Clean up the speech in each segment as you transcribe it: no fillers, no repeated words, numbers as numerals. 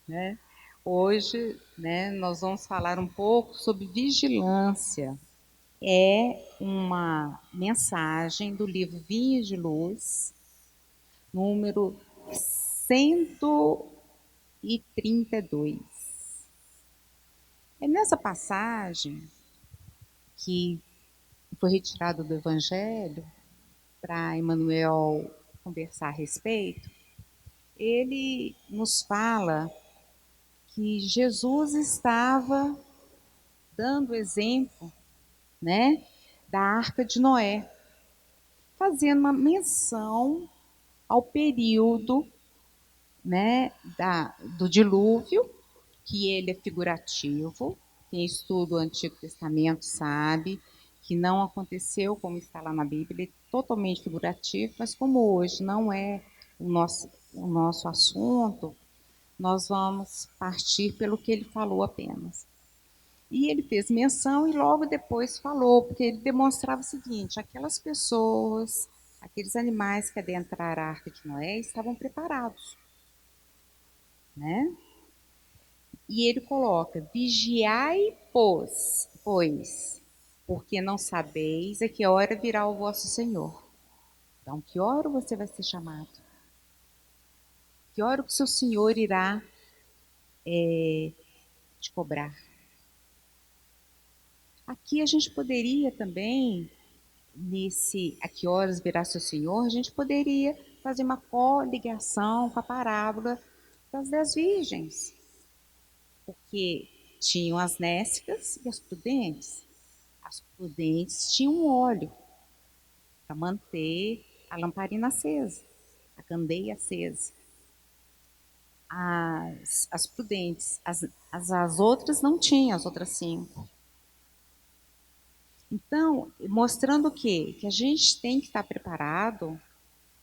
né? Hoje, né, nós vamos falar um pouco sobre vigilância. É uma mensagem do livro Vinho de Luz, número 132. É nessa passagem que foi retirado do Evangelho para Emmanuel conversar a respeito. Ele nos fala que Jesus estava dando exemplo, né, da Arca de Noé, fazendo uma menção ao período, né, do dilúvio, que ele é figurativo. Quem estuda o Antigo Testamento sabe que não aconteceu como está lá na Bíblia, ele é totalmente figurativo, mas como hoje não é o nosso assunto, nós vamos partir pelo que ele falou apenas. E ele fez menção e logo depois falou, porque ele demonstrava o seguinte: aquelas pessoas, aqueles animais que adentraram a Arca de Noé estavam preparados, né? E ele coloca: vigiai, pois, porque não sabeis a que hora virá o vosso Senhor. Então, que hora você vai ser chamado? Que hora o seu Senhor irá te cobrar? Aqui a gente poderia também, nesse a que horas virá seu Senhor, a gente poderia fazer uma coligação com a parábola das 10 virgens, porque tinham as nécigas e as prudentes. As prudentes tinham óleo para manter a lamparina acesa, a candeia acesa. As prudentes, as outras não tinham, as outras 5. Então, mostrando o quê? Que a gente tem que estar preparado,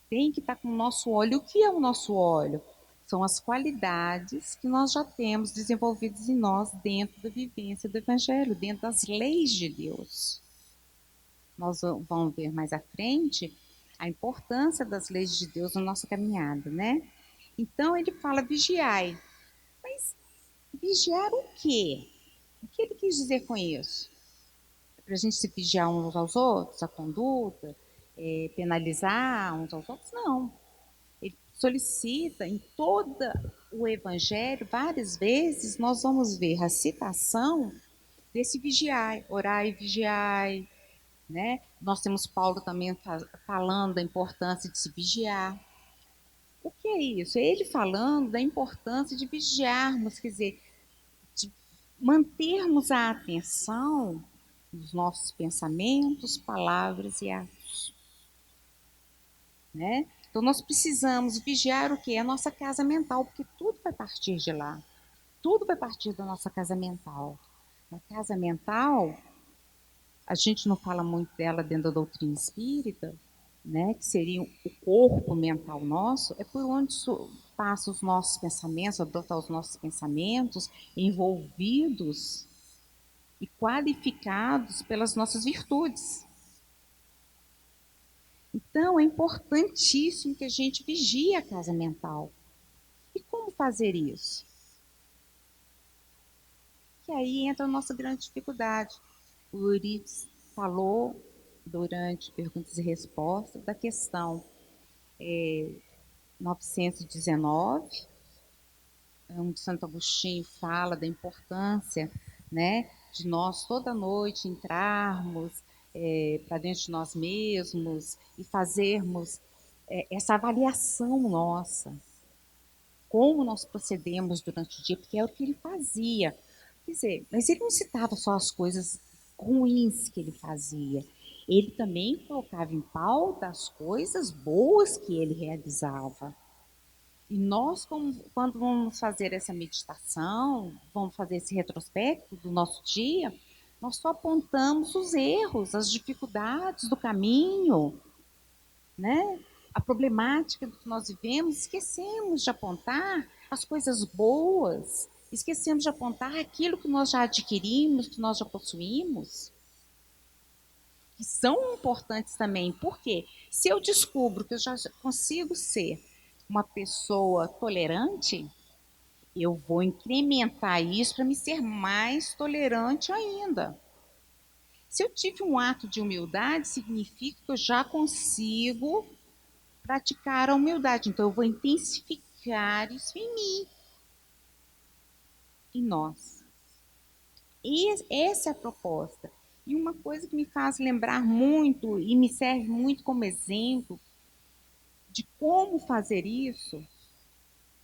tem que estar com o nosso óleo. O que é o nosso óleo? São as qualidades que nós já temos desenvolvidas em nós dentro da vivência do Evangelho, dentro das leis de Deus. Nós vamos ver mais à frente a importância das leis de Deus na nossa caminhada, né? Então ele fala vigiai. Mas vigiar o quê? O que ele quis dizer com isso? É para a gente se vigiar uns aos outros, a conduta, penalizar uns aos outros? Não. Ele solicita em todo o Evangelho, várias vezes, nós vamos ver a citação desse vigiai, orai e vigiai, né? Nós temos Paulo também falando da importância de se vigiar. O que é isso? É ele falando da importância de vigiarmos, quer dizer, de mantermos a atenção nos nossos pensamentos, palavras e atos, né? Então nós precisamos vigiar o que? A nossa casa mental, porque tudo vai partir de lá. Tudo vai partir da nossa casa mental. Na casa mental, a gente não fala muito dela dentro da doutrina espírita, né, que seria o corpo mental nosso, é por onde passa os nossos pensamentos, vai brotar os nossos pensamentos, envolvidos e qualificados pelas nossas virtudes. Então, é importantíssimo que a gente vigie a casa mental. E como fazer isso? Que aí entra a nossa grande dificuldade. O Euripides falou durante perguntas e respostas da questão 919, onde Santo Agostinho fala da importância, né, de nós toda noite entrarmos para dentro de nós mesmos e fazermos essa avaliação nossa, como nós procedemos durante o dia, porque é o que ele fazia. Quer dizer, mas ele não citava só as coisas ruins que ele fazia, ele também colocava em pauta as coisas boas que ele realizava. E nós, quando vamos fazer essa meditação, vamos fazer esse retrospecto do nosso dia, nós só apontamos os erros, as dificuldades do caminho, né? A problemática que nós vivemos, esquecemos de apontar as coisas boas, esquecemos de apontar aquilo que nós já adquirimos, que nós já possuímos, que são importantes também. Porque se eu descubro que eu já consigo ser uma pessoa tolerante, Eu vou incrementar isso para me ser mais tolerante ainda. Se eu tive um ato de humildade, significa que eu já consigo praticar a humildade. Então, eu vou intensificar isso em mim, em nós. Essa é a proposta. E uma coisa que me faz lembrar muito e me serve muito como exemplo de como fazer isso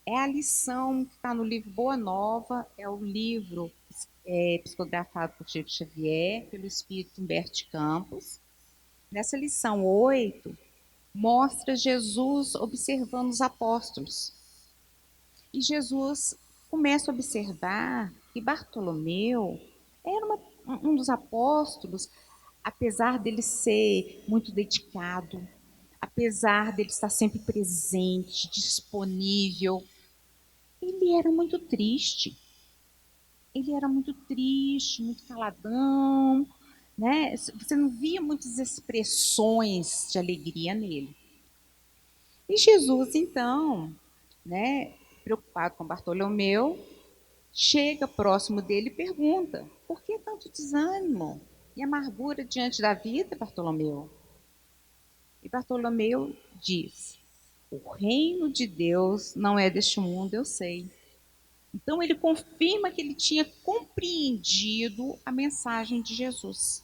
é a lição que está no livro Boa Nova, é o livro psicografado por Chico Xavier, pelo espírito Humberto Campos. Nessa lição 8 mostra Jesus observando os apóstolos. E Jesus começa a observar que Bartolomeu era um dos apóstolos, apesar dele ser muito dedicado, apesar dele estar sempre presente, disponível, ele era muito triste. Ele era muito triste, muito caladão, né? Você não via muitas expressões de alegria nele. E Jesus, então, né, preocupado com Bartolomeu, chega próximo dele e pergunta: por que tanto desânimo e amargura diante da vida, Bartolomeu? E Bartolomeu diz: o reino de Deus não é deste mundo, eu sei. Então ele confirma que ele tinha compreendido a mensagem de Jesus.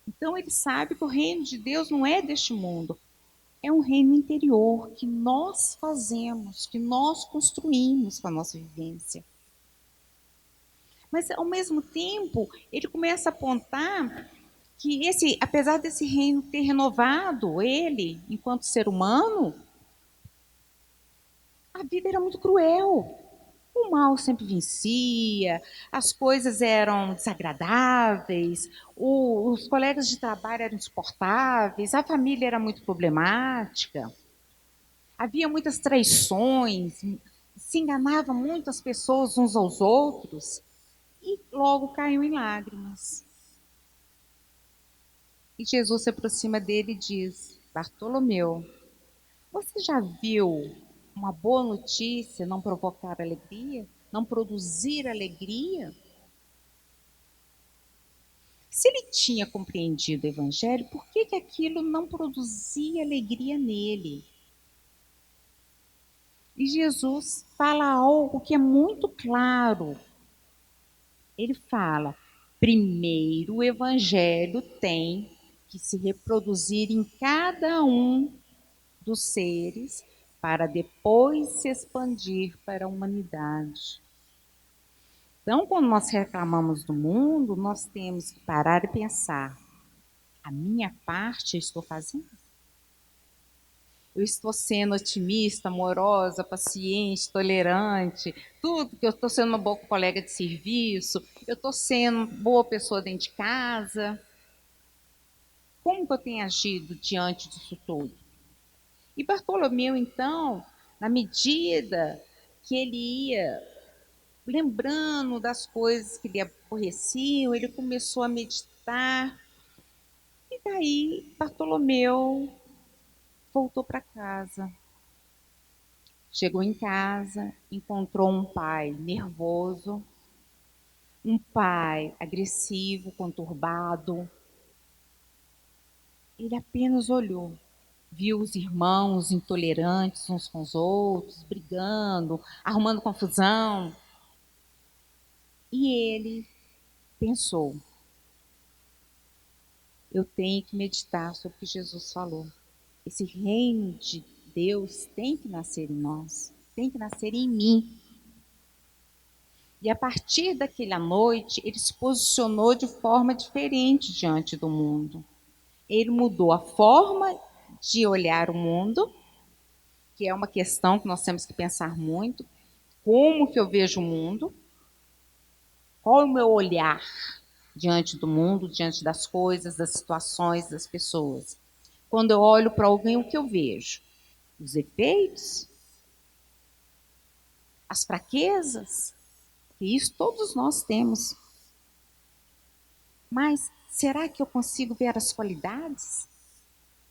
Então ele sabe que o reino de Deus não é deste mundo, é um reino interior que nós fazemos, que nós construímos com a nossa vivência. Mas ao mesmo tempo, ele começa a apontar que apesar desse reino ter renovado ele enquanto ser humano, a vida era muito cruel. O mal sempre vencia, as coisas eram desagradáveis, os colegas de trabalho eram insuportáveis, a família era muito problemática, havia muitas traições, se enganava muito as pessoas uns aos outros e logo caiu em lágrimas. E Jesus se aproxima dele e diz: Bartolomeu, você já viu uma boa notícia não provocar alegria? Não produzir alegria? Se ele tinha compreendido o evangelho, por que, que aquilo não produzia alegria nele? E Jesus fala algo que é muito claro. Ele fala: primeiro o evangelho tem que se reproduzir em cada um dos seres para depois se expandir para a humanidade. Então, quando nós reclamamos do mundo, nós temos que parar e pensar: a minha parte eu estou fazendo? Eu estou sendo otimista, amorosa, paciente, tolerante, tudo que eu estou sendo uma boa colega de serviço, eu estou sendo boa pessoa dentro de casa. Como que eu tenho agido diante disso tudo? E Bartolomeu, então, na medida que ele ia lembrando das coisas que lhe aborreciam, ele começou a meditar. E daí Bartolomeu voltou para casa. Chegou em casa, encontrou um pai nervoso, um pai agressivo, conturbado. Ele apenas olhou, viu os irmãos intolerantes uns com os outros, brigando, arrumando confusão. E ele pensou: eu tenho que meditar sobre o que Jesus falou. Esse reino de Deus tem que nascer em nós, tem que nascer em mim. E a partir daquela noite, ele se posicionou de forma diferente diante do mundo. Ele mudou a forma de olhar o mundo, que é uma questão que nós temos que pensar muito. Como que eu vejo o mundo? Qual é o meu olhar diante do mundo, diante das coisas, das situações, das pessoas? Quando eu olho para alguém, o que eu vejo? Os efeitos? As fraquezas? E isso todos nós temos. Mas será que eu consigo ver as qualidades?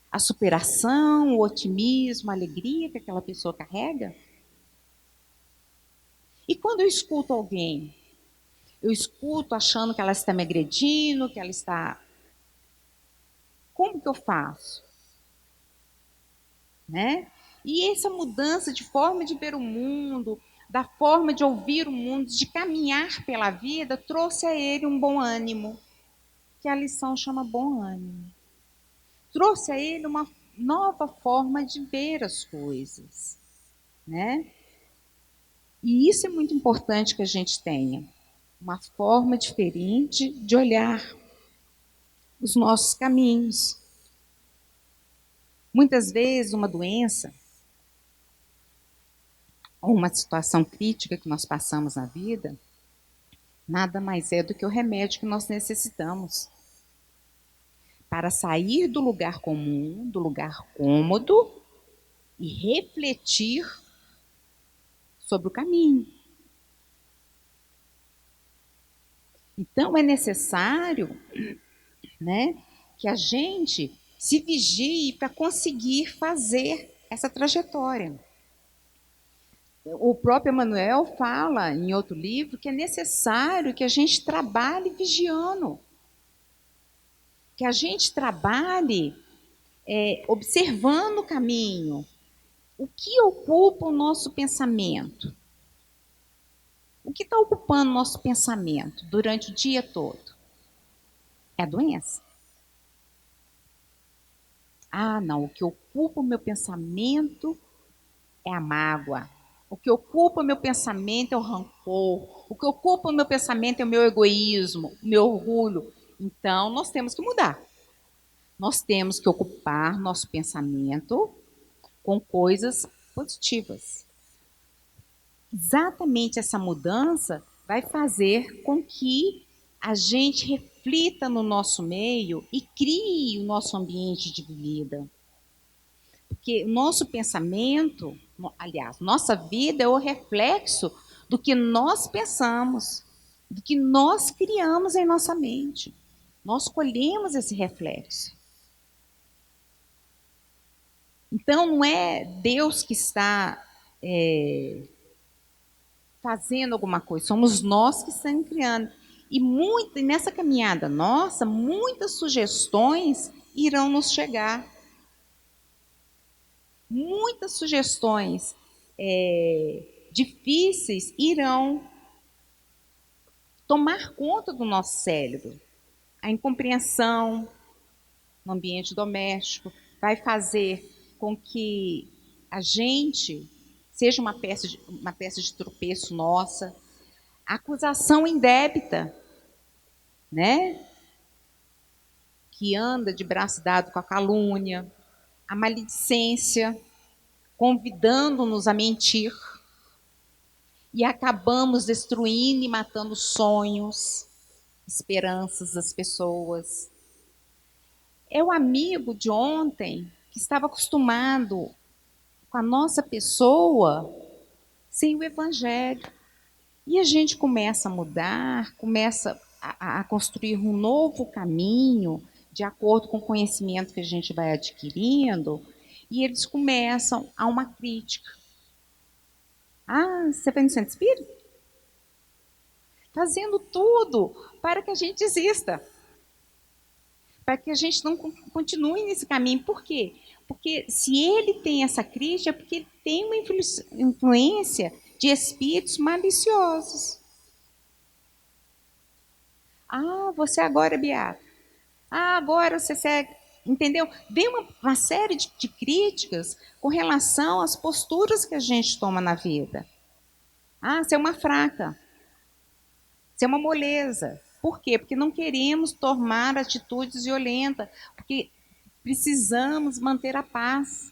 A superação, o otimismo, a alegria que aquela pessoa carrega? E quando eu escuto alguém, eu escuto achando que ela está me agredindo, que ela está... Como que eu faço? Né? E essa mudança de forma de ver o mundo, da forma de ouvir o mundo, de caminhar pela vida, trouxe a ele um bom ânimo, que a lição chama bom ânimo. Trouxe a ele uma nova forma de ver as coisas, né? E isso é muito importante que a gente tenha, uma forma diferente de olhar os nossos caminhos. Muitas vezes uma doença ou uma situação crítica que nós passamos na vida, nada mais é do que o remédio que nós necessitamos para sair do lugar comum, do lugar cômodo e refletir sobre o caminho. Então é necessário, né, que a gente se vigie para conseguir fazer essa trajetória. O próprio Emmanuel fala em outro livro que é necessário que a gente trabalhe vigiando, que a gente trabalhe observando o caminho. O que ocupa o nosso pensamento? O que está ocupando o nosso pensamento durante o dia todo? É a doença. Ah, não, o que ocupa o meu pensamento é a mágoa. O que ocupa o meu pensamento é o rancor. O que ocupa o meu pensamento é o meu egoísmo, o meu orgulho. Então, nós temos que mudar. Nós temos que ocupar nosso pensamento com coisas positivas. Exatamente essa mudança vai fazer com que a gente reflita no nosso meio e crie o nosso ambiente de vida. Porque o nosso pensamento, aliás, nossa vida é o reflexo do que nós pensamos, do que nós criamos em nossa mente. Nós colhemos esse reflexo. Então, não é Deus que está fazendo alguma coisa, somos nós que estamos criando. E nessa caminhada nossa, muitas sugestões irão nos chegar. Muitas sugestões difíceis irão tomar conta do nosso cérebro. A incompreensão no ambiente doméstico vai fazer com que a gente seja uma peça de tropeço nossa. A acusação indébita, né? Que anda de braço dado com a calúnia, a maledicência, convidando-nos a mentir, e acabamos destruindo e matando sonhos, esperanças das pessoas. É o amigo de ontem que estava acostumado com a nossa pessoa sem o evangelho. E a gente começa a mudar, começa a construir um novo caminho de acordo com o conhecimento que a gente vai adquirindo, e eles começam a uma crítica. Ah, você vai no centro espírita? Fazendo tudo para que a gente desista, para que a gente não continue nesse caminho. Por quê? Porque se ele tem essa crítica, é porque ele tem uma influência de espíritos maliciosos. Ah, você agora é beata. Ah, agora você segue. Entendeu? Vem uma série de críticas com relação às posturas que a gente toma na vida. Ah, você é uma fraca. Você é uma moleza. Por quê? Porque não queremos tomar atitudes violentas. Porque precisamos manter a paz.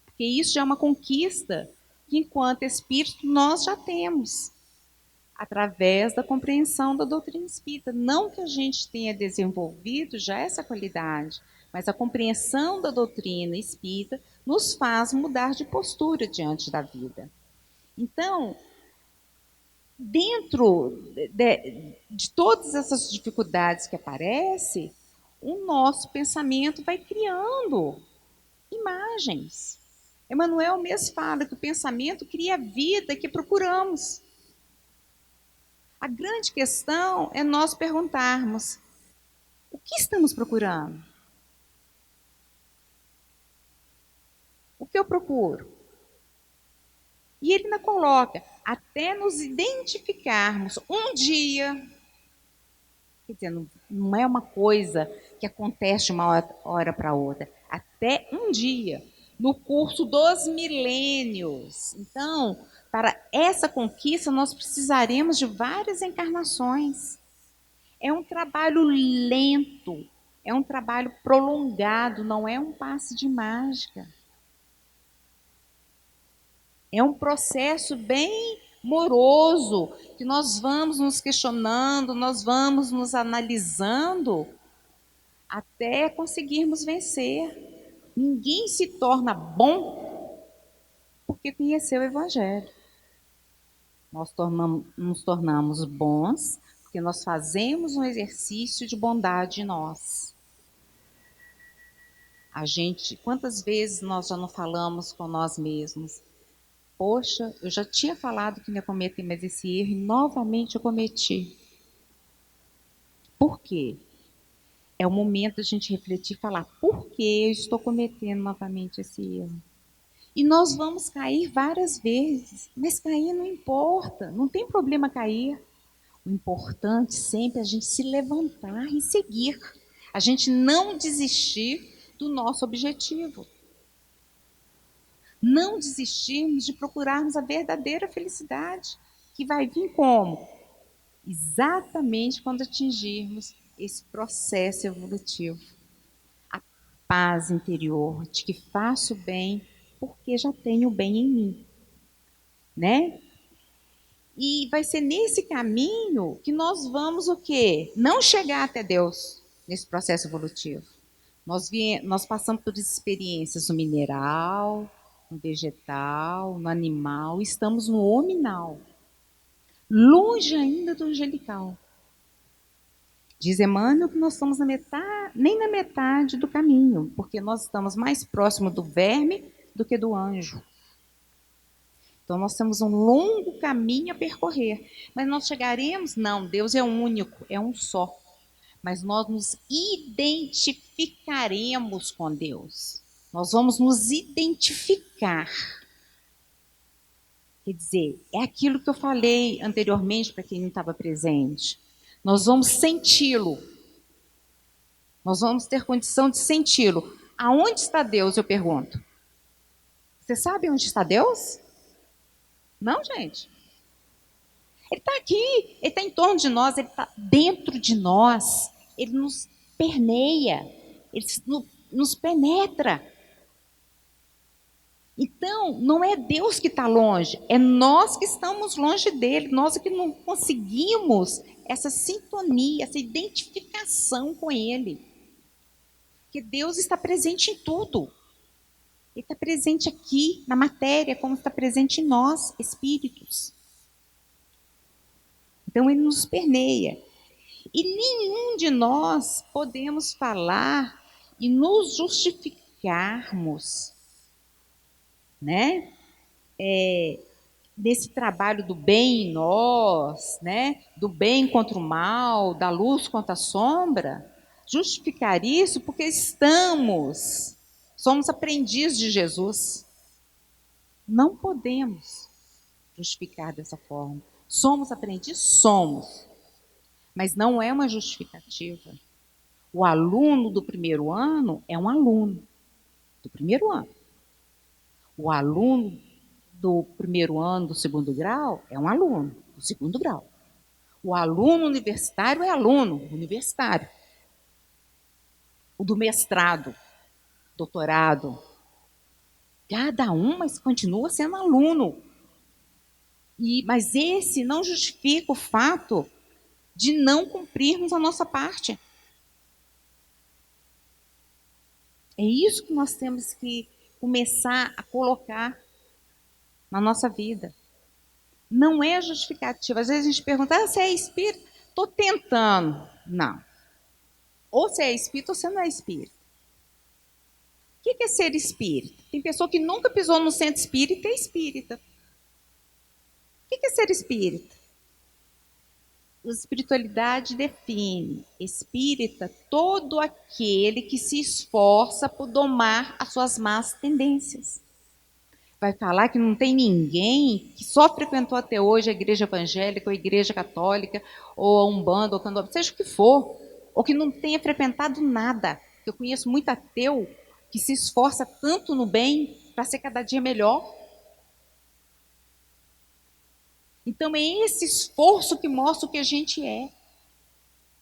Porque isso já é uma conquista que, enquanto espírito, nós já temos. Através da compreensão da doutrina espírita. Não que a gente tenha desenvolvido já essa qualidade, mas a compreensão da doutrina espírita nos faz mudar de postura diante da vida. Então, dentro de todas essas dificuldades que aparecem, o nosso pensamento vai criando imagens. Emmanuel mesmo fala que o pensamento cria a vida que procuramos. A grande questão é nós perguntarmos: o que estamos procurando? O que eu procuro? E ele ainda coloca, até nos identificarmos um dia, quer dizer, não é uma coisa que acontece de uma hora para outra, até um dia, no curso dos milênios. Então, para essa conquista, nós precisaremos de várias encarnações. É um trabalho lento, é um trabalho prolongado, não é um passe de mágica. É um processo bem moroso, que nós vamos nos questionando, nós vamos nos analisando até conseguirmos vencer. Ninguém se torna bom porque conheceu o Evangelho. Nós nos tornamos bons porque nós fazemos um exercício de bondade em nós. A gente, quantas vezes nós já não falamos com nós mesmos? Poxa, eu já tinha falado que não ia cometer mais esse erro e novamente eu cometi. Por quê? É o momento da gente refletir e falar, por que eu estou cometendo novamente esse erro? E nós vamos cair várias vezes, mas cair não importa, não tem problema cair. O importante sempre é a gente se levantar e seguir. A gente não desistir do nosso objetivo. Não desistirmos de procurarmos a verdadeira felicidade, que vai vir como? Exatamente quando atingirmos esse processo evolutivo. A paz interior de que faço bem porque já tenho bem em mim, né? E vai ser nesse caminho que nós vamos o quê? Não chegar até Deus nesse processo evolutivo. Nós passamos por experiências no mineral, no vegetal, no animal, estamos no hominal, longe ainda do angelical. Diz Emmanuel que nós estamos nem na metade do caminho, porque nós estamos mais próximos do verme do que do anjo. Então nós temos um longo caminho a percorrer, mas nós chegaremos? Não, Deus é único, é um só. Mas nós nos identificaremos com Deus. Nós vamos nos identificar. Quer dizer, é aquilo que eu falei anteriormente para quem não estava presente. Nós vamos senti-lo. Nós vamos ter condição de senti-lo. Aonde está Deus, eu pergunto? Você sabe onde está Deus? Não, gente. Ele está aqui, ele está em torno de nós, ele está dentro de nós. Ele nos permeia, ele nos penetra. Então, não é Deus que está longe, é nós que estamos longe dele, nós que não conseguimos essa sintonia, essa identificação com ele. Porque Deus está presente em tudo. Ele está presente aqui, na matéria, como está presente em nós, espíritos. Então, ele nos permeia. E nenhum de nós podemos falar e nos justificarmos, né? Desse trabalho do bem em nós, né? Do bem contra o mal, da luz contra a sombra, justificar isso porque somos aprendizes de Jesus. Não podemos justificar dessa forma. Somos aprendizes? Somos. Mas não é uma justificativa. O aluno do primeiro ano é um aluno do primeiro ano. O aluno do primeiro ano do segundo grau é um aluno do segundo grau. O aluno universitário é aluno universitário. O do mestrado, doutorado, cada um, mas continua sendo aluno. Mas esse não justifica o fato de não cumprirmos a nossa parte. É isso que nós temos que começar a colocar na nossa vida. Não é justificativa. Às vezes a gente pergunta, você é espírito? Estou tentando. Não. Ou você é espírito ou você não é espírito. que é ser espírita? Tem pessoa que nunca pisou no centro espírita e é espírita. O que é ser espírita? A espiritualidade define espírita todo aquele que se esforça por domar as suas más tendências. Vai falar que não tem ninguém que só frequentou até hoje a igreja evangélica, ou a igreja católica, ou a Umbanda, ou Candomblé, seja o que for, ou que não tenha frequentado nada. Eu conheço muito ateu que se esforça tanto no bem para ser cada dia melhor. Então é esse esforço que mostra o que a gente é.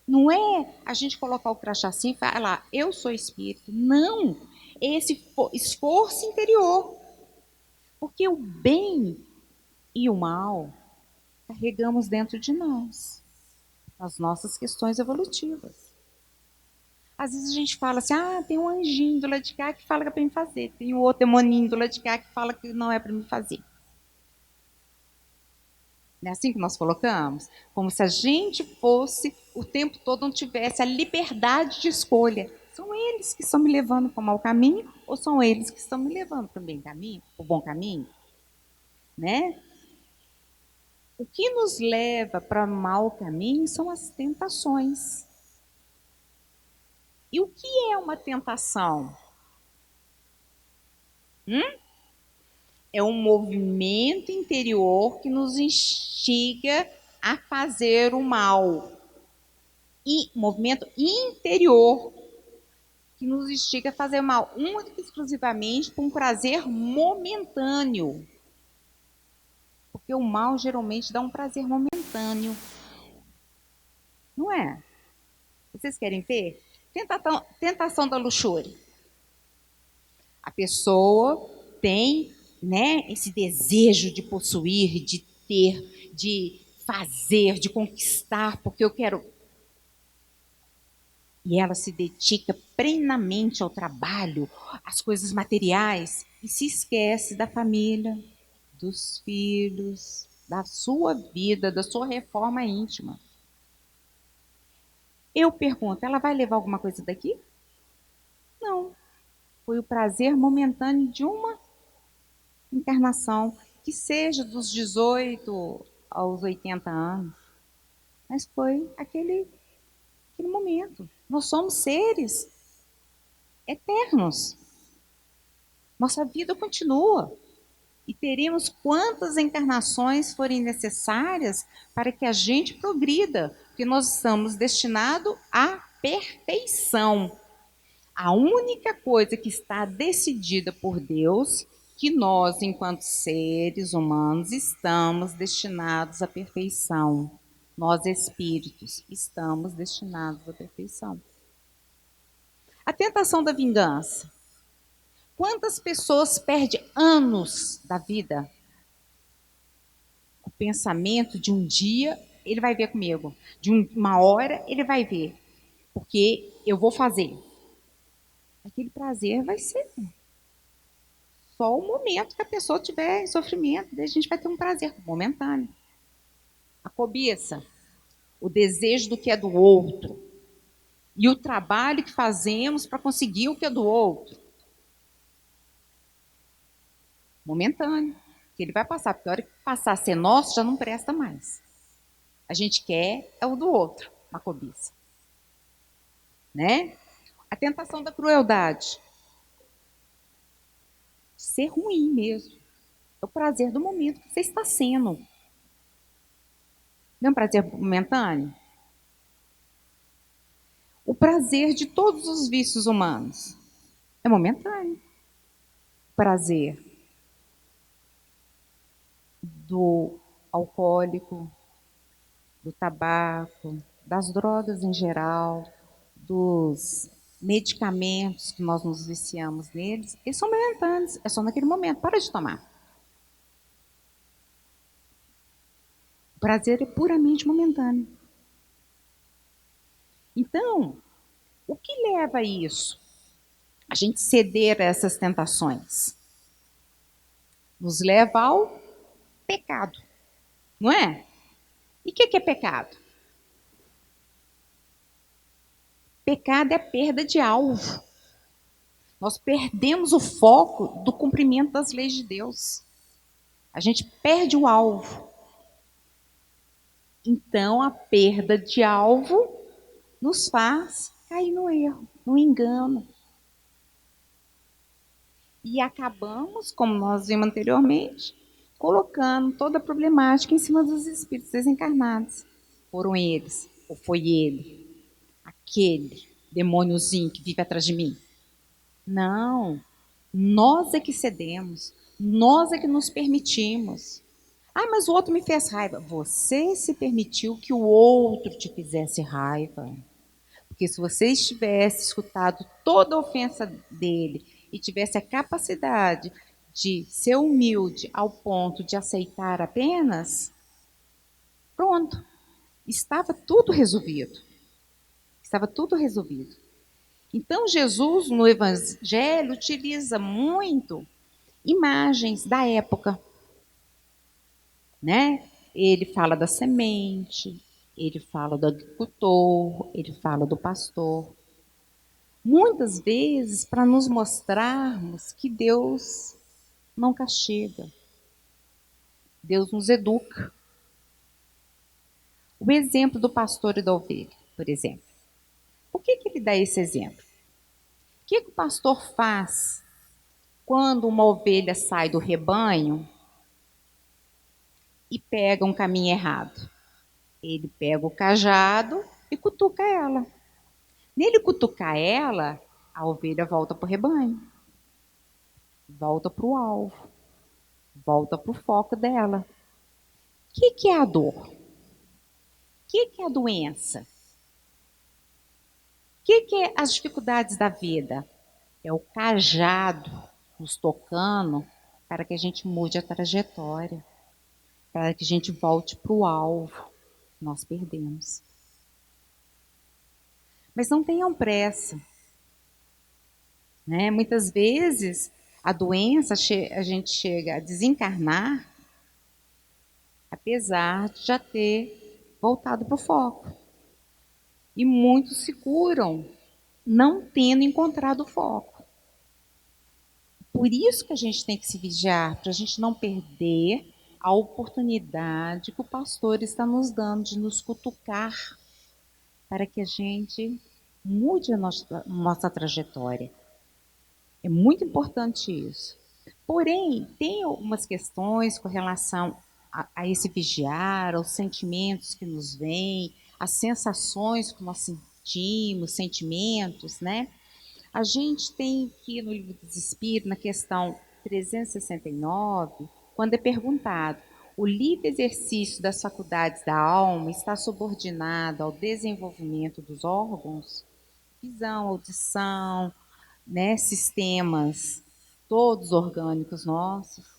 Não é a gente colocar o crachá assim e falar, eu sou espírito. Não, é esse esforço interior. Porque o bem e o mal carregamos dentro de nós, as nossas questões evolutivas. Às vezes a gente fala assim, tem um anjinho do lado de cá que fala que é para mim fazer, tem um outro demoninho do lado de cá que fala que não é para mim fazer. Não é assim que nós colocamos? Como se a gente fosse, o tempo todo, não tivesse a liberdade de escolha. São eles que estão me levando para o mau caminho ou são eles que estão me levando para o bem caminho, para o bom caminho? Né? O que nos leva para o mau caminho são as tentações. E o que é uma tentação? É um movimento interior que nos instiga a fazer o mal. E movimento interior que nos instiga a fazer o mal, única e exclusivamente por um prazer momentâneo. Porque o mal geralmente dá um prazer momentâneo. Não é? Vocês querem ver? Tentação da luxúria. A pessoa tem, né, esse desejo de possuir, de ter, de fazer, de conquistar, porque eu quero. E ela se dedica plenamente ao trabalho, às coisas materiais, e se esquece da família, dos filhos, da sua vida, da sua reforma íntima. Eu pergunto, ela vai levar alguma coisa daqui? Não. Foi o prazer momentâneo de uma encarnação, que seja dos 18 aos 80 anos. Mas foi aquele momento. Nós somos seres eternos. Nossa vida continua. E teremos quantas encarnações forem necessárias para que a gente progrida, porque nós estamos destinados à perfeição. A única coisa que está decidida por Deus, que nós, enquanto seres humanos, estamos destinados à perfeição. Nós, espíritos, estamos destinados à perfeição. A tentação da vingança. Quantas pessoas perdem anos da vida? O pensamento de um dia, ele vai ver comigo. De uma hora, ele vai ver. Porque eu vou fazer. Aquele prazer vai ser só o momento que a pessoa tiver em sofrimento. Daí a gente vai ter um prazer momentâneo. A cobiça. O desejo do que é do outro. E o trabalho que fazemos para conseguir o que é do outro. Momentâneo. Que ele vai passar, porque a hora que passar a ser nosso, já não presta mais. A gente quer é o do outro, uma cobiça. Né? A tentação da crueldade. Ser ruim mesmo. É o prazer do momento que você está sendo. Não é um prazer momentâneo? O prazer de todos os vícios humanos é momentâneo. O prazer do alcoólico, do tabaco, das drogas em geral, dos medicamentos que nós nos viciamos neles, eles são momentâneos, é só naquele momento, para de tomar. O prazer é puramente momentâneo. Então, o que leva a isso? A gente ceder a essas tentações. Nos leva ao pecado, não é? E o que é pecado? Pecado é perda de alvo. Nós perdemos o foco do cumprimento das leis de Deus. A gente perde o alvo. Então, a perda de alvo nos faz cair no erro, no engano. E acabamos, como nós vimos anteriormente, colocando toda a problemática em cima dos espíritos desencarnados. Foram eles, ou foi ele, aquele demôniozinho que vive atrás de mim. Não, nós é que cedemos, nós é que nos permitimos. Ah, mas o outro me fez raiva. Você se permitiu que o outro te fizesse raiva. Porque se você tivesse escutado toda a ofensa dele e tivesse a capacidade de ser humilde ao ponto de aceitar apenas, pronto, estava tudo resolvido. Estava tudo resolvido. Então, Jesus, no Evangelho, utiliza muito imagens da época, né? Ele fala da semente, ele fala do agricultor, ele fala do pastor. Muitas vezes para nos mostrarmos que Deus não castiga, Deus nos educa. O exemplo do pastor e da ovelha, por exemplo. Por que ele dá esse exemplo? O que o pastor faz quando uma ovelha sai do rebanho e pega um caminho errado? Ele pega o cajado e cutuca ela. Nele cutucar ela, a ovelha volta para o rebanho, volta para o alvo, volta para o foco dela. O que é a dor? O que é a doença? O que é as dificuldades da vida? É o cajado nos tocando para que a gente mude a trajetória, para que a gente volte para o alvo. Nós perdemos. Mas não tenham pressa. Né? Muitas vezes a doença, a gente chega a desencarnar, apesar de já ter voltado para o foco. E muitos se curam não tendo encontrado o foco. Por isso que a gente tem que se vigiar, para a gente não perder a oportunidade que o pastor está nos dando de nos cutucar para que a gente mude a nossa trajetória. É muito importante isso. Porém, tem algumas questões com relação a esse vigiar, aos sentimentos que nos vêm, as sensações que nós sentimos, sentimentos, né? A gente tem aqui no Livro dos Espíritos, na questão 369, quando é perguntado: o livre exercício das faculdades da alma está subordinado ao desenvolvimento dos órgãos? Visão, audição, né, sistemas todos orgânicos nossos.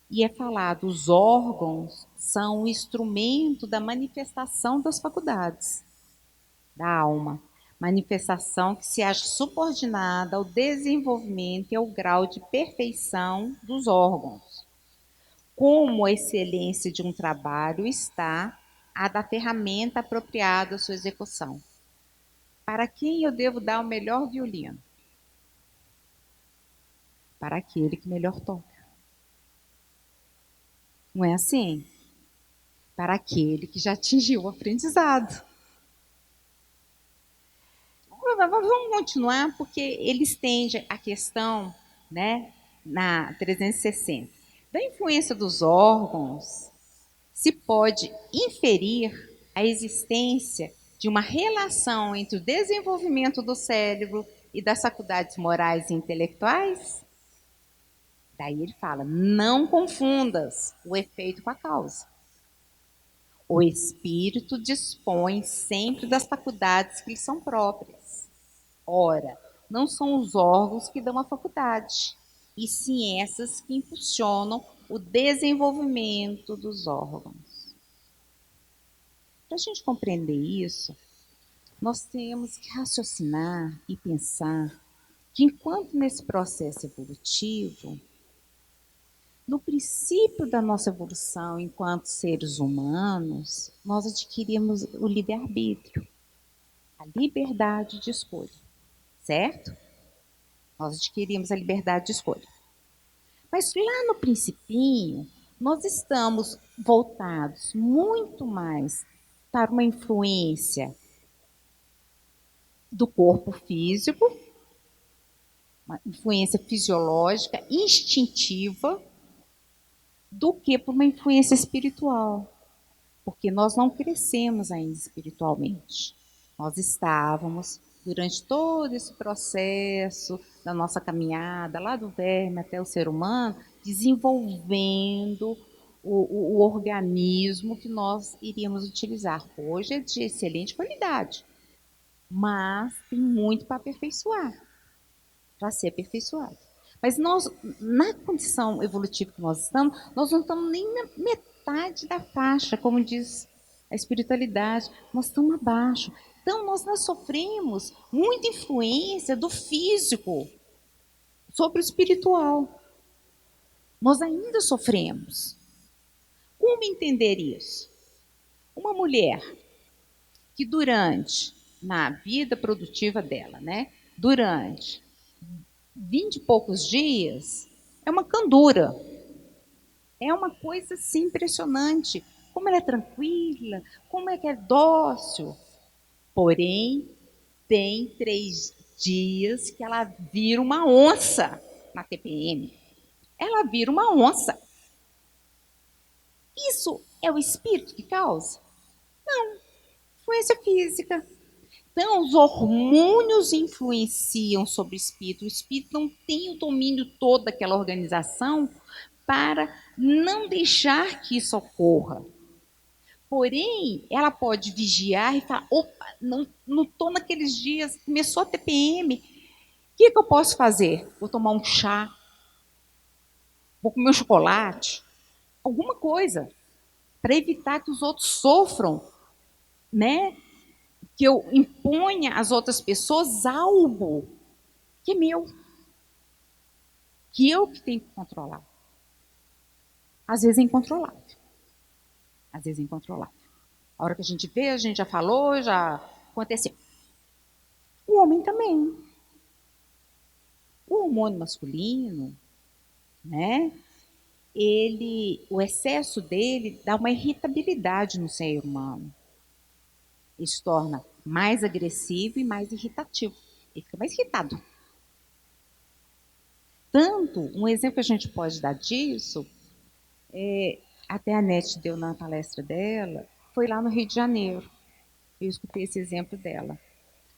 E é falado, os órgãos são o instrumento da manifestação das faculdades da alma. Manifestação que se acha subordinada ao desenvolvimento e ao grau de perfeição dos órgãos. Como a excelência de um trabalho está a da ferramenta apropriada à sua execução. Para quem eu devo dar o melhor violino? Para aquele que melhor toca. Não é assim? Para aquele que já atingiu o aprendizado. Vamos continuar, porque ele estende a questão, né, na 360. Da influência dos órgãos, se pode inferir a existência de uma relação entre o desenvolvimento do cérebro e das faculdades morais e intelectuais? Daí ele fala, não confundas o efeito com a causa. O espírito dispõe sempre das faculdades que lhe são próprias. Ora, não são os órgãos que dão a faculdade, e sim essas que impulsionam o desenvolvimento dos órgãos. Para a gente compreender isso, nós temos que raciocinar e pensar que enquanto nesse processo evolutivo, no princípio da nossa evolução enquanto seres humanos, nós adquirimos o livre-arbítrio, a liberdade de escolha, certo? Nós adquirimos a liberdade de escolha. Mas lá no principinho, nós estamos voltados muito mais para uma influência do corpo físico, uma influência fisiológica, instintiva, do que por uma influência espiritual. Porque nós não crescemos ainda espiritualmente. Nós estávamos, durante todo esse processo da nossa caminhada, lá do verme até o ser humano, desenvolvendo o organismo que nós iríamos utilizar. Hoje é de excelente qualidade, mas tem muito para aperfeiçoar, para ser aperfeiçoado. Mas nós, na condição evolutiva que nós estamos, nós não estamos nem na metade da faixa, como diz a espiritualidade, nós estamos abaixo. Então, nós sofremos muita influência do físico sobre o espiritual. Nós ainda sofremos. Como entender isso? Uma mulher que na vida produtiva dela, né, durante 20 e poucos dias, é uma candura. É uma coisa assim impressionante. Como ela é tranquila, como é que é dócil. Porém, tem 3 dias que ela vira uma onça na TPM. Ela vira uma onça. Isso é o espírito que causa? Não, influência física. Então, os hormônios influenciam sobre o espírito. O espírito não tem o domínio todo daquela organização para não deixar que isso ocorra. Porém, ela pode vigiar e falar, opa, não estou naqueles dias, começou a TPM, o que eu posso fazer? Vou tomar um chá, vou comer um chocolate, alguma coisa, para evitar que os outros sofram, né? Que eu imponha às outras pessoas algo que é meu, que eu que tenho que controlar. Às vezes é incontrolável. Às vezes é incontrolável. A hora que a gente vê, a gente já falou, já aconteceu. O homem também. O hormônio masculino, né? O excesso dele dá uma irritabilidade no ser humano. Ele se torna mais agressivo e mais irritativo. Ele fica mais irritado. Tanto, um exemplo que a gente pode dar disso, até a Nete deu na palestra dela, foi lá no Rio de Janeiro. Eu escutei esse exemplo dela.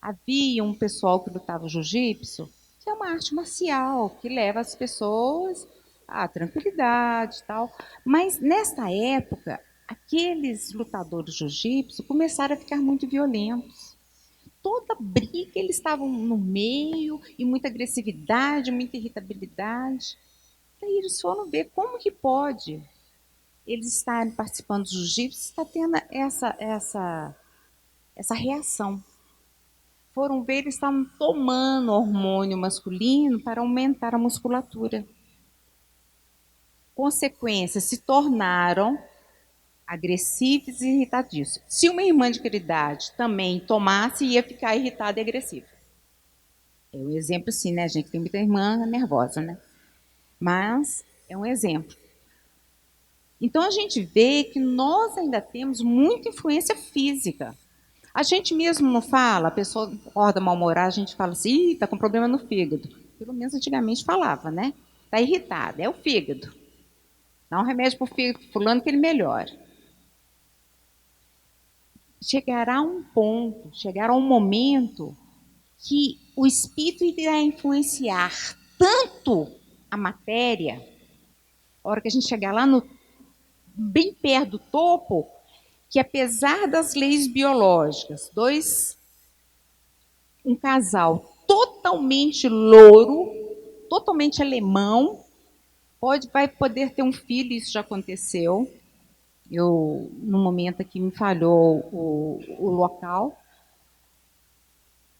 Havia um pessoal que lutava jiu-jitsu, que é uma arte marcial, que leva as pessoas à tranquilidade e tal. Mas, nesta época, aqueles lutadores de jiu-jitsu começaram a ficar muito violentos. Toda briga eles estavam no meio, e muita agressividade, muita irritabilidade. Daí eles foram ver como que pode eles estarem participando do jiu-jitsu, está tendo essa reação. Foram ver, eles estavam tomando hormônio masculino para aumentar a musculatura. Consequência, se tornaram agressivos e irritadiços. Se uma irmã de caridade também tomasse, ia ficar irritada e agressiva. É um exemplo sim, né, gente? Tem muita irmã nervosa, né? Mas é um exemplo. Então a gente vê que nós ainda temos muita influência física. A gente mesmo não fala, a pessoa acorda mal-humorada, a gente fala assim, está com problema no fígado. Pelo menos antigamente falava, né? Está irritada, é o fígado. Dá um remédio para o fígado fulano que ele melhora. Chegará um ponto, chegará um momento que o espírito irá influenciar tanto a matéria, a hora que a gente chegar lá bem perto do topo, que apesar das leis biológicas, um casal totalmente louro, totalmente alemão, vai poder ter um filho, isso já aconteceu. No momento aqui me falhou o local,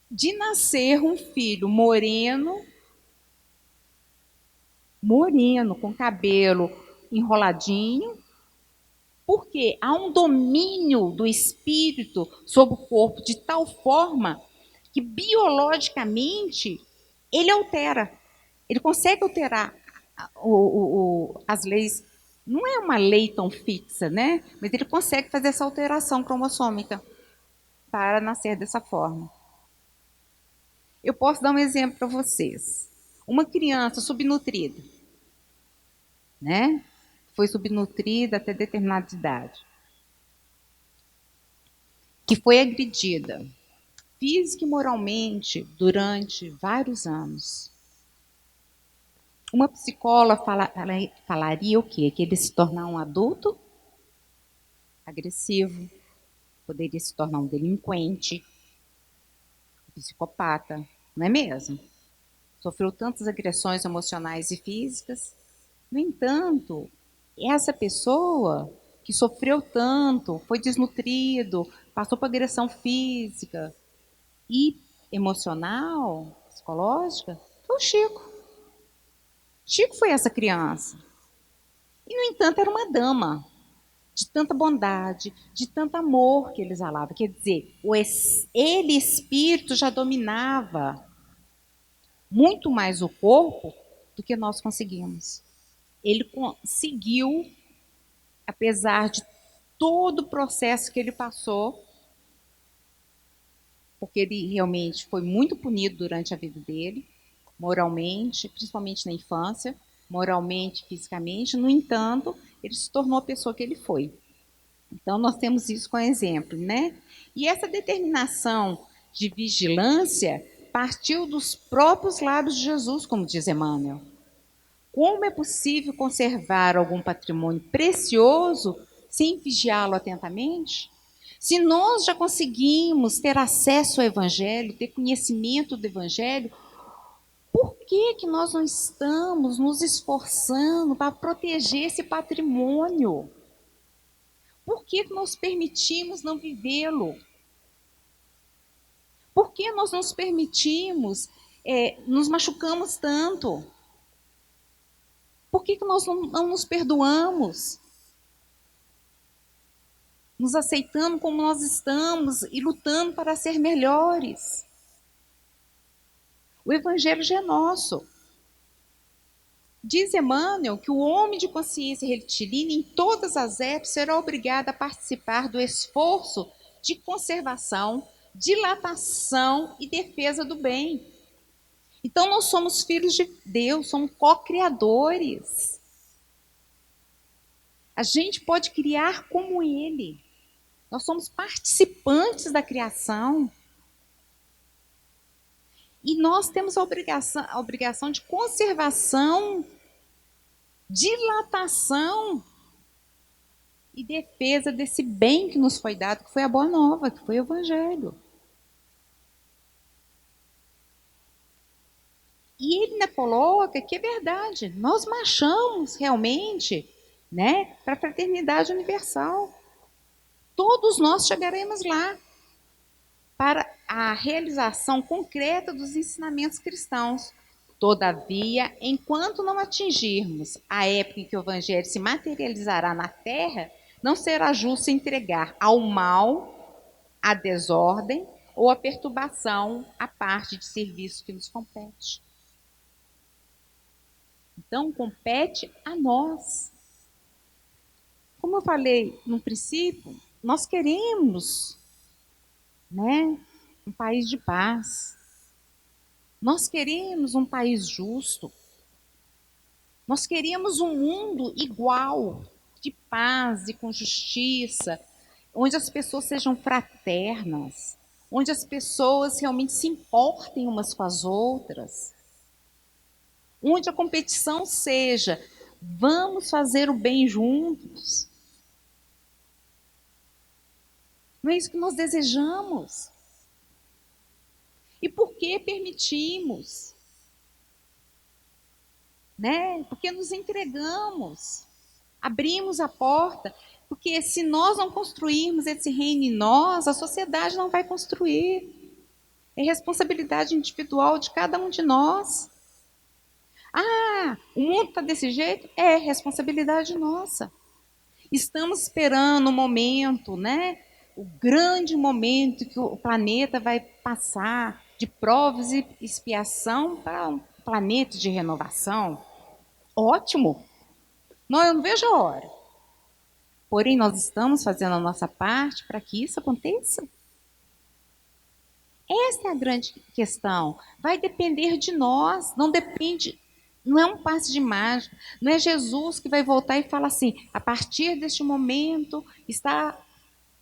de nascer um filho moreno, com cabelo enroladinho, porque há um domínio do espírito sobre o corpo de tal forma que biologicamente ele altera, ele consegue alterar as leis. Não é uma lei tão fixa, né? Mas ele consegue fazer essa alteração cromossômica para nascer dessa forma. Eu posso dar um exemplo para vocês. Uma criança subnutrida, né? Foi subnutrida até determinada idade, que foi agredida física e moralmente durante vários anos. Uma psicóloga falaria o quê? Que ele se tornar um adulto agressivo, poderia se tornar um delinquente, um psicopata, não é mesmo? Sofreu tantas agressões emocionais e físicas. No entanto, essa pessoa que sofreu tanto, foi desnutrido, passou por agressão física e emocional, psicológica, foi o Chico. Chico foi essa criança. E, no entanto, era uma dama, de tanta bondade, de tanto amor que ele exalava. Quer dizer, ele, espírito, já dominava muito mais o corpo do que nós conseguimos. Ele conseguiu, apesar de todo o processo que ele passou, porque ele realmente foi muito punido durante a vida dele, moralmente, principalmente na infância, moralmente, fisicamente. No entanto, ele se tornou a pessoa que ele foi. Então, nós temos isso como exemplo, né? E essa determinação de vigilância partiu dos próprios lábios de Jesus, como diz Emmanuel. Como é possível conservar algum patrimônio precioso sem vigiá-lo atentamente? Se nós já conseguimos ter acesso ao Evangelho, ter conhecimento do Evangelho, por que, que nós não estamos nos esforçando para proteger esse patrimônio? Por que, que nós permitimos não vivê-lo? Por que nós nos permitimos, nos machucamos tanto? Por que, que nós não nos perdoamos? Nos aceitando como nós estamos e lutando para ser melhores. O Evangelho já é nosso. Diz Emmanuel que o homem de consciência retilínea, em todas as épocas, será obrigado a participar do esforço de conservação, dilatação e defesa do bem. Então, nós somos filhos de Deus, somos co-criadores. A gente pode criar como Ele. Nós somos participantes da criação. E nós temos a obrigação de conservação, dilatação e defesa desse bem que nos foi dado, que foi a boa nova, que foi o Evangelho. E ele ainda coloca que é verdade, nós marchamos realmente, né, para a fraternidade universal. Todos nós chegaremos lá para a realização concreta dos ensinamentos cristãos. Todavia, enquanto não atingirmos a época em que o Evangelho se materializará na Terra, não será justo entregar ao mal, à desordem ou à perturbação a parte de serviço que nos compete. Então, compete a nós. Como eu falei no princípio, nós queremos, né, um país de paz. Nós queremos um país justo. Nós queremos um mundo igual, de paz e com justiça, onde as pessoas sejam fraternas, onde as pessoas realmente se importem umas com as outras, onde a competição seja vamos fazer o bem juntos. Não é isso que nós desejamos. E por que permitimos? Né? Porque nos entregamos, abrimos a porta, porque se nós não construirmos esse reino em nós, a sociedade não vai construir. É responsabilidade individual de cada um de nós. Ah, o mundo está desse jeito? É responsabilidade nossa. Estamos esperando o momento, né? O grande momento que o planeta vai passar de provas e expiação para um planeta de renovação. Ótimo! Não, eu não vejo a hora. Porém, nós estamos fazendo a nossa parte para que isso aconteça? Essa é a grande questão. Vai depender de nós, não depende, não é um passe de mágica, não é Jesus que vai voltar e falar assim: a partir deste momento está,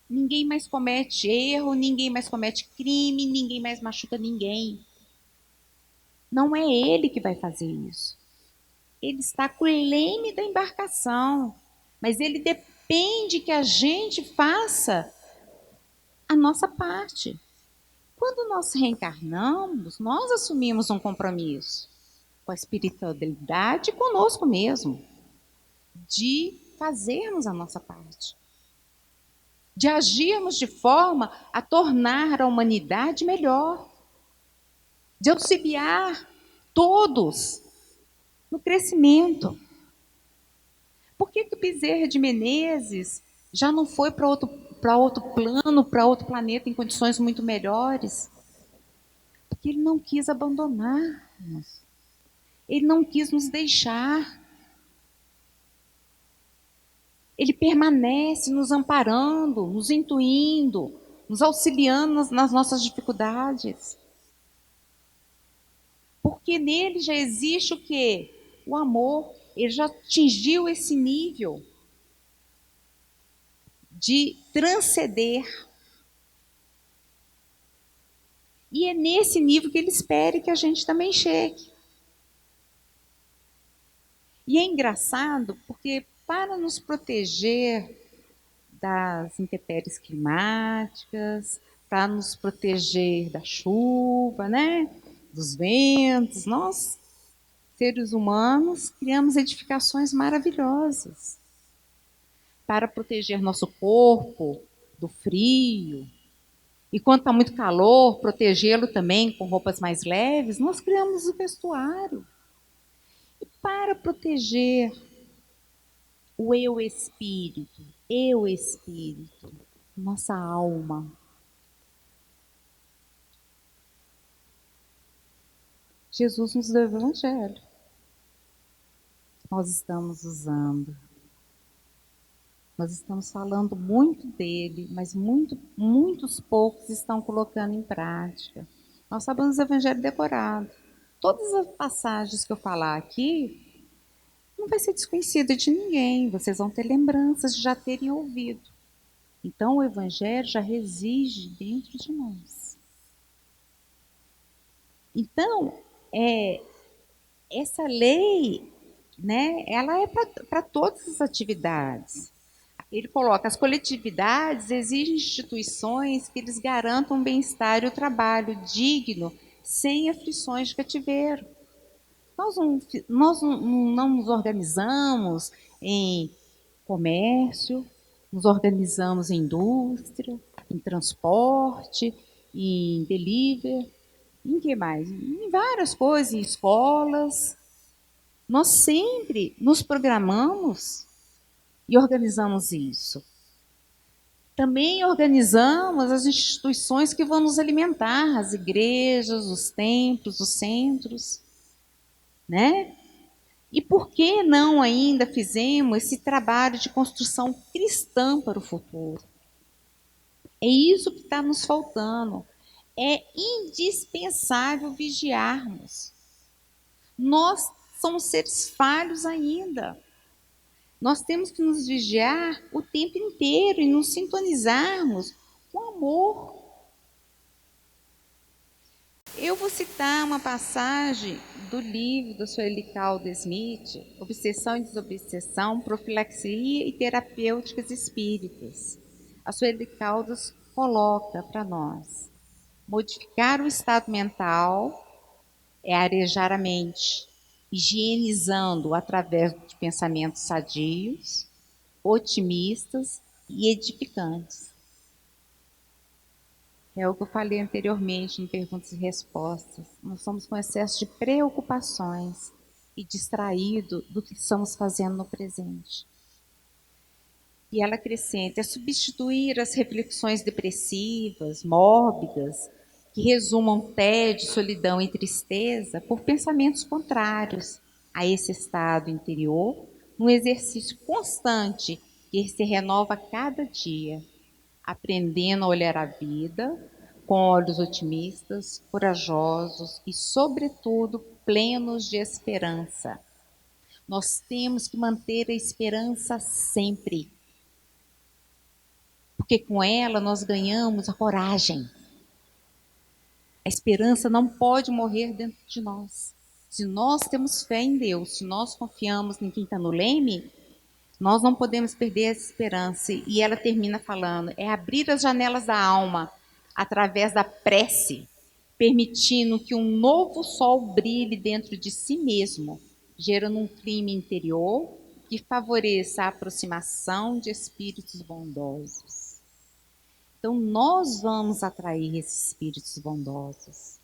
ninguém mais comete erro, ninguém mais comete crime, ninguém mais machuca ninguém. Não é ele que vai fazer isso. Ele está com o leme da embarcação, mas ele depende que a gente faça a nossa parte. Quando nós reencarnamos, nós assumimos um compromisso com a espiritualidade conosco mesmo, de fazermos a nossa parte, de agirmos de forma a tornar a humanidade melhor, de auxiliar todos no crescimento. Por que o Bezerra de Menezes já não foi para outro plano, para outro planeta em condições muito melhores? Porque ele não quis abandonar-nos. Ele não quis nos deixar. Ele permanece nos amparando, nos intuindo, nos auxiliando nas nossas dificuldades. Porque nele já existe o quê? O amor. Ele já atingiu esse nível de transcender. E é nesse nível que ele espera que a gente também chegue. E é engraçado porque para nos proteger das intempéries climáticas, para nos proteger da chuva, né? Dos ventos, nós, seres humanos, criamos edificações maravilhosas para proteger nosso corpo do frio. E quando está muito calor, protegê-lo também com roupas mais leves, nós criamos o vestuário. E para proteger o eu espírito, nossa alma, Jesus nos deu o Evangelho. Nós estamos usando. Nós estamos falando muito dele, mas muitos poucos estão colocando em prática. Nós sabemos o Evangelho decorado. Todas as passagens que eu falar aqui, não vai ser desconhecida de ninguém. Vocês vão ter lembranças de já terem ouvido. Então, o Evangelho já reside dentro de nós. Então, essa lei, né, ela é para todas as atividades. Ele coloca, as coletividades exigem instituições que eles garantam o bem-estar e o trabalho digno, sem aflições de cativeiro. Nós não nos organizamos em comércio, nos organizamos em indústria, em transporte, em delivery, em que mais? Em várias coisas, em escolas. Nós sempre nos programamos e organizamos isso. Também organizamos as instituições que vão nos alimentar, as igrejas, os templos, os centros, né? E por que não ainda fizemos esse trabalho de construção cristã para o futuro? É isso que está nos faltando. É indispensável vigiarmos. Nós somos seres falhos ainda. Nós temos que nos vigiar o tempo inteiro e nos sintonizarmos com amor. Eu vou citar uma passagem do livro do Sueli Caldas-Smith, Obsessão e Desobsessão, Profilaxia e Terapêuticas Espíritas. A Sueli Caldas coloca para nós: modificar o estado mental é arejar a mente, higienizando através de pensamentos sadios, otimistas e edificantes. É o que eu falei anteriormente em perguntas e respostas. Nós somos com excesso de preocupações e distraído do que estamos fazendo no presente. E ela acrescenta, é substituir as reflexões depressivas, mórbidas, que resumam tédio, solidão e tristeza por pensamentos contrários a esse estado interior, num exercício constante que se renova a cada dia, aprendendo a olhar a vida com olhos otimistas, corajosos e, sobretudo, plenos de esperança. Nós temos que manter a esperança sempre, porque com ela nós ganhamos a coragem. A esperança não pode morrer dentro de nós. Se nós temos fé em Deus, se nós confiamos em quem está no leme, nós não podemos perder essa esperança. E ela termina falando, é abrir as janelas da alma através da prece, permitindo que um novo sol brilhe dentro de si mesmo, gerando um clima interior que favoreça a aproximação de espíritos bondosos. Então, nós vamos atrair esses espíritos bondosos.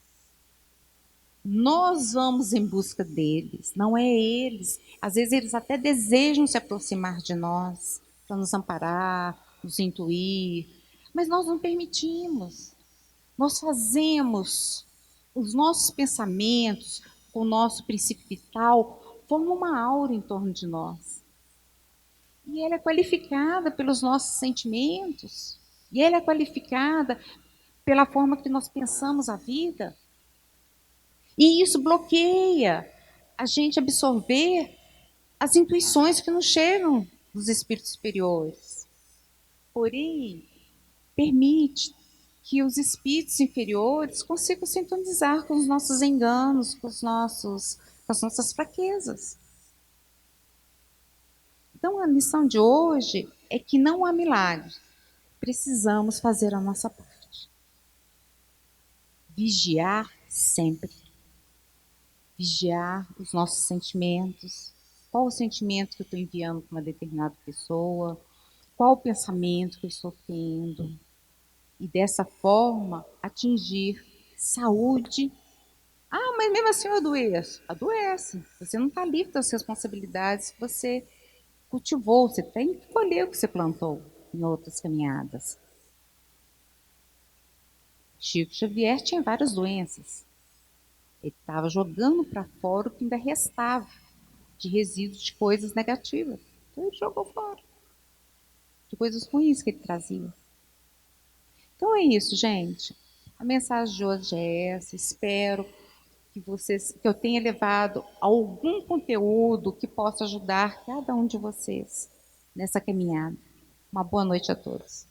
Nós vamos em busca deles, não é eles. Às vezes eles até desejam se aproximar de nós, para nos amparar, nos intuir, mas nós não permitimos. Nós fazemos os nossos pensamentos, com o nosso princípio vital, formam uma aura em torno de nós. E ela é qualificada pelos nossos sentimentos, e ela é qualificada pela forma que nós pensamos a vida. E isso bloqueia a gente absorver as intuições que nos chegam dos espíritos superiores. Porém, permite que os espíritos inferiores consigam sintonizar com os nossos enganos, com as nossas fraquezas. Então, a lição de hoje é que não há milagre. Precisamos fazer a nossa parte. Vigiar sempre. Vigiar os nossos sentimentos. Qual o sentimento que eu estou enviando para uma determinada pessoa? Qual o pensamento que eu estou tendo? E dessa forma atingir saúde. Ah, mas mesmo assim eu adoeço. Adoece. Você não está livre das responsabilidades que você cultivou. Você tem que colher o que você plantou em outras caminhadas. Chico Xavier tinha várias doenças. Ele estava jogando para fora o que ainda restava de resíduos de coisas negativas. Então ele jogou fora. De coisas ruins que ele trazia. Então é isso, gente. A mensagem de hoje é essa. Espero que eu tenha levado algum conteúdo que possa ajudar cada um de vocês nessa caminhada. Uma boa noite a todos.